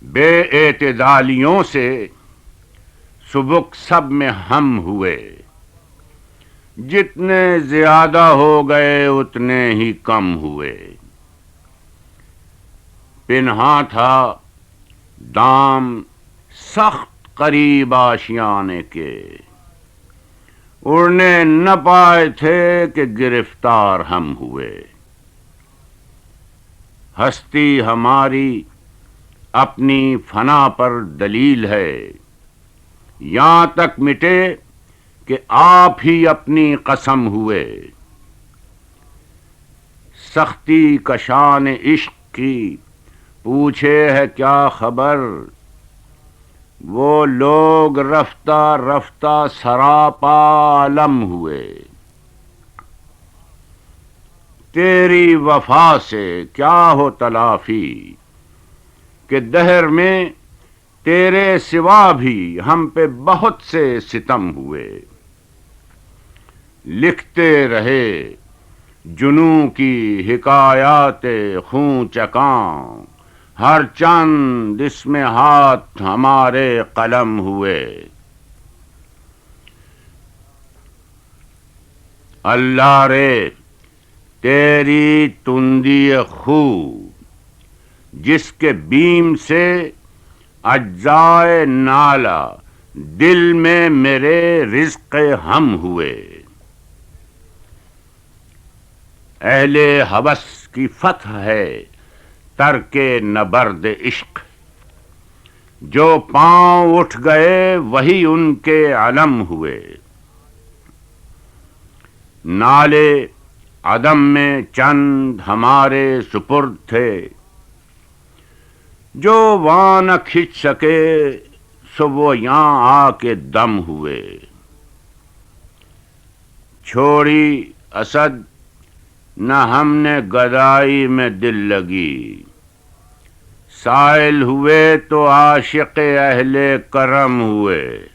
بے اعتدالیوں سے سبک سب میں ہم ہوئے، جتنے زیادہ ہو گئے اتنے ہی کم ہوئے۔ پنہاں تھا دام سخت قریب آشیانے کے، اڑنے نہ پائے تھے کہ گرفتار ہم ہوئے۔ ہستی ہماری اپنی فنا پر دلیل ہے، یہاں تک مٹے کہ آپ ہی اپنی قسم ہوئے۔ سختی کشان عشق کی پوچھے ہے کیا خبر، وہ لوگ رفتہ رفتہ سراپا عالم ہوئے۔ تیری وفا سے کیا ہو تلافی کہ دہر میں تیرے سوا بھی ہم پہ بہت سے ستم ہوئے۔ لکھتے رہے جنوں کی حکایات خوں چکاں، ہر چند اس میں ہاتھ ہمارے قلم ہوئے۔ اللہ رے تیری تندی خو، جس کے بیم سے اجزائے نالا دل میں میرے رزق ہم ہوئے۔ اہل ہوس کی فتح ہے ترک نبرد عشق، جو پاؤں اٹھ گئے وہی ان کے علم ہوئے۔ نالے عدم میں چند ہمارے سپرد تھے، جو وہاں نہ کھنچ سکے سو وہ یہاں آ کے دم ہوئے۔ چھوڑی اسد نہ ہم نے گدائی میں دل لگی، سائل ہوئے تو عاشق اہل کرم ہوئے۔